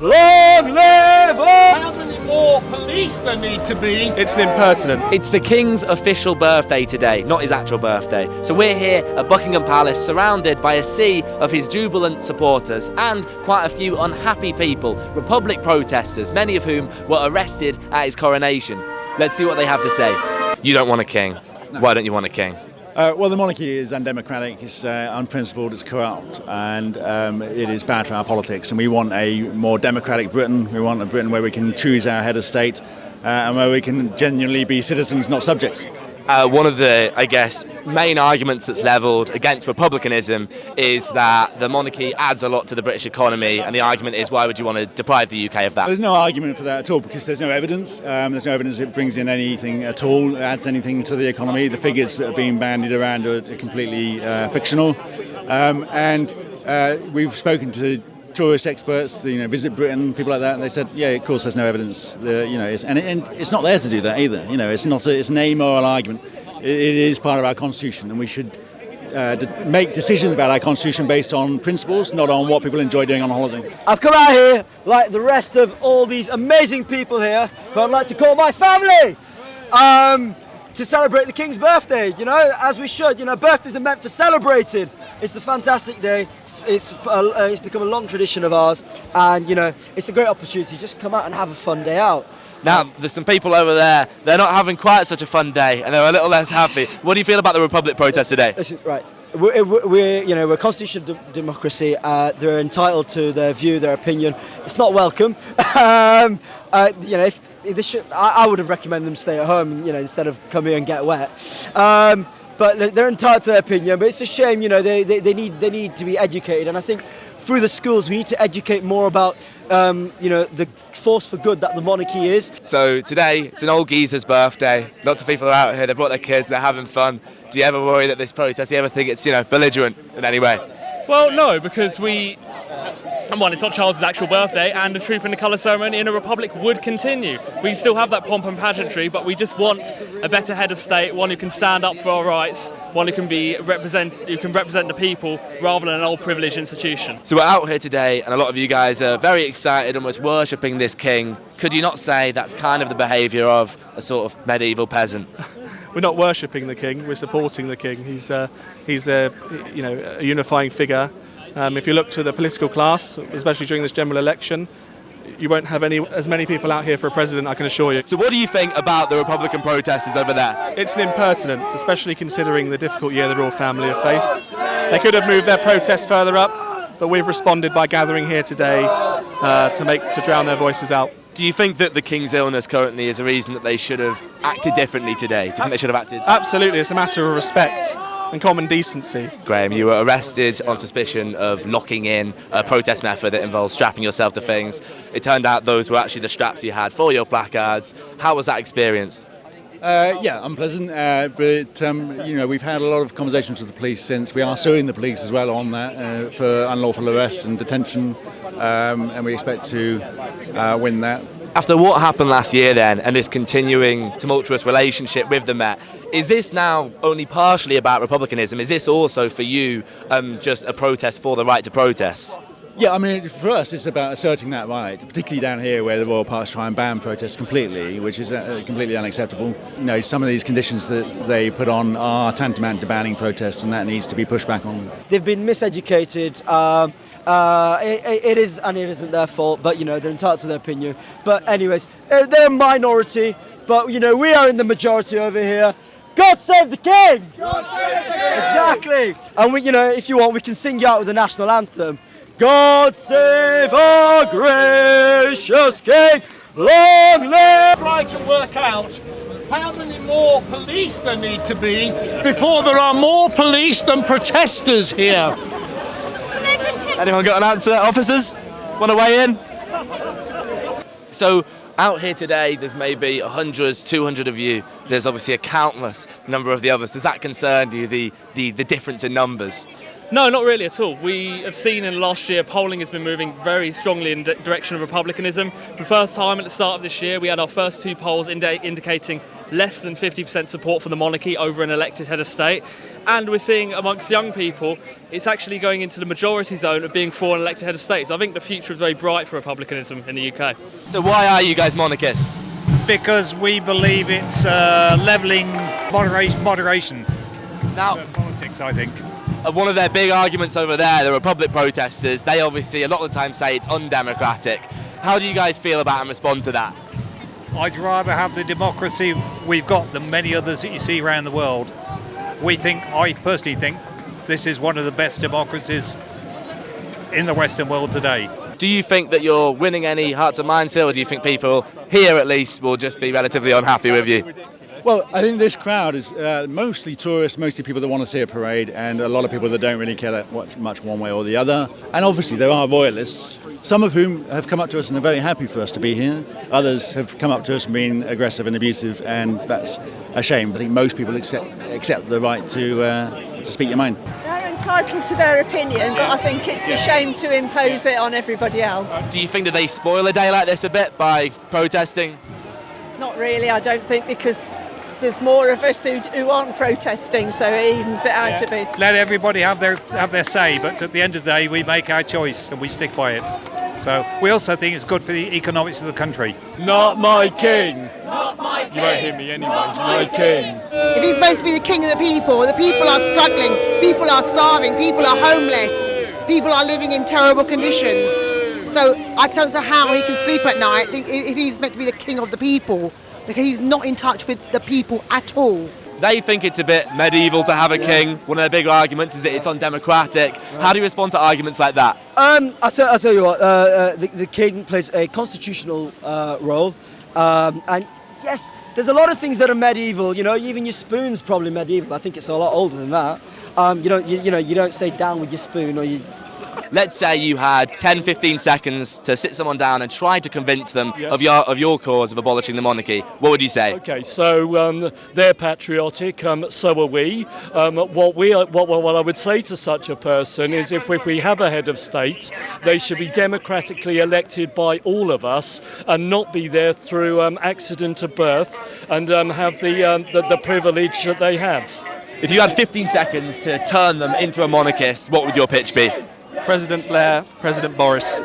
Long live all! How many more police there need to be? It's an impertinence. It's the King's official birthday today, not his actual birthday. So we're here at Buckingham Palace, surrounded by a sea of his jubilant supporters and quite a few unhappy people, Republic protesters, many of whom were arrested at his coronation. Let's see what they have to say. You don't want a king. No. Why don't you want a king? Well, the monarchy is undemocratic, it's unprincipled, it's corrupt, and it is bad for our politics. And we want a more democratic Britain. We want a Britain where we can choose our head of state and where we can genuinely be citizens, not subjects. One of the, I guess, main arguments that's levelled against republicanism is that the monarchy adds a lot to the British economy, and the argument is, why would you want to deprive the UK of that? There's no argument for that at all, because there's no evidence. There's no evidence it brings in anything at all, adds anything to the economy. The figures that are being bandied around are completely fictional. We've spoken to tourist experts, Visit Britain, people like that, and they said, yeah, of course there's no evidence, and it's not there to do that either. It's an amoral argument. It is part of our constitution, and we should make decisions about our constitution based on principles, not on what people enjoy doing on holiday. I've come out here, like the rest of all these amazing people here, who I'd like to call my family, to celebrate the King's birthday, as we should. Birthdays are meant for celebrating. It's a fantastic day. It's become a long tradition of ours, and it's a great opportunity to just come out and have a fun day out. Now, there's some people over there, they're not having quite such a fun day, and they're a little less happy. What do you feel about the Republic protest today? Listen, right, we're a constitutional democracy. They're entitled to their view, their opinion. It's not welcome. If they should, I would have recommended them stay at home, instead of come here and get wet. But they're entitled to their opinion. But it's a shame, they need to be educated. And I think through the schools we need to educate more about, the force for good that the monarchy is. So today, it's an old geezer's birthday. Lots of people are out here, they've brought their kids, they're having fun. Do you ever worry that this protest, do you ever think it's, belligerent in any way? Well, no, because it's not Charles's actual birthday, and the troop and the colour ceremony in a republic would continue. We still have that pomp and pageantry, but we just want a better head of state, one who can stand up for our rights, one who can represent the people rather than an old privileged institution. So we're out here today, and a lot of you guys are very excited, almost worshipping this king. Could you not say that's kind of the behaviour of a sort of medieval peasant? We're not worshipping the king, we're supporting the king. He's a unifying figure. If you look to the political class, especially during this general election, you won't have as many people out here for a president, I can assure you. So what do you think about the Republican protesters over there? It's an impertinence, especially considering the difficult year the royal family have faced. They could have moved their protest further up, but we've responded by gathering here today to drown their voices out. Do you think that the King's illness currently is a reason that they should have acted differently today? Do you think they should have acted? Absolutely, it's a matter of respect and common decency. Graham, you were arrested on suspicion of locking in a protest method that involves strapping yourself to things. It turned out those were actually the straps you had for your placards. How was that experience? Unpleasant, but we've had a lot of conversations with the police since. We are suing the police as well on that for unlawful arrest and detention, and we expect to win that. After what happened last year then, and this continuing tumultuous relationship with the Met, is this now only partially about republicanism? Is this also for you just a protest for the right to protest? Yeah, for us it's about asserting that right, particularly down here where the royal parks try and ban protests completely, which is completely unacceptable. Some of these conditions that they put on are tantamount to banning protests, and that needs to be pushed back on. They've been miseducated. It is and it isn't their fault, but they're entitled to their opinion. But anyways, they're a minority, but we are in the majority over here. God save the king! God save the king! Exactly. And if you want, we can sing you out with the national anthem. God save our gracious king, long live! Try to work out how many more police there need to be before there are more police than protesters here. Anyone got an answer? Officers? Want to weigh in? So, out here today, there's maybe 100, 200 of you. There's obviously a countless number of the others. Does that concern you, the difference in numbers? No, not really at all. We have seen in the last year polling has been moving very strongly in the direction of republicanism. For the first time at the start of this year, we had our first two polls indicating less than 50% support for the monarchy over an elected head of state. And we're seeing amongst young people, it's actually going into the majority zone of being for an elected head of state. So I think the future is very bright for republicanism in the UK. So why are you guys monarchists? Because we believe it's levelling moderation. Now, Politics, I think. one of their big arguments over there, the Republic protesters, they obviously a lot of the time say it's undemocratic. How do you guys feel about and respond to that? I'd rather have the democracy we've got than many others that you see around the world. I personally think, this is one of the best democracies in the Western world today. Do you think that you're winning any hearts and minds here, or do you think people here at least will just be relatively unhappy with you? Well, I think this crowd is mostly tourists, mostly people that want to see a parade, and a lot of people that don't really care that much one way or the other. And obviously there are Royalists, some of whom have come up to us and are very happy for us to be here. Others have come up to us and been aggressive and abusive, and that's a shame. I think most people accept the right to speak your mind. They're entitled to their opinion, but I think it's a shame to impose it on everybody else. Do you think that they spoil a day like this a bit by protesting? Not really, I don't think, because there's more of us who aren't protesting, so it evens it out a bit. Let everybody have their say, but at the end of the day, we make our choice and we stick by it. So we also think it's good for the economics of the country. Not my king. Not my king. You won't hear me anyway. My king. If he's supposed to be the king of the people are struggling, people are starving, people are homeless, people are living in terrible conditions. So I don't know how he can sleep at night if he's meant to be the king of the people, because he's not in touch with the people at all. They think it's a bit medieval to have a king. One of their big arguments is that it's undemocratic. How do you respond to arguments like that? I'll tell you what, the king plays a constitutional role, and yes, there's a lot of things that are medieval. You know, even your spoon's probably medieval. I think it's a lot older than that. You don't say down with your spoon, or you. Let's say you had 10-15 seconds to sit someone down and try to convince them of your cause of abolishing the monarchy. What would you say? Okay, so they're patriotic, so are we. What I would say to such a person is if we have a head of state, they should be democratically elected by all of us and not be there through accident of birth and have the privilege that they have. If you had 15 seconds to turn them into a monarchist, what would your pitch be? President Blair, President Boris.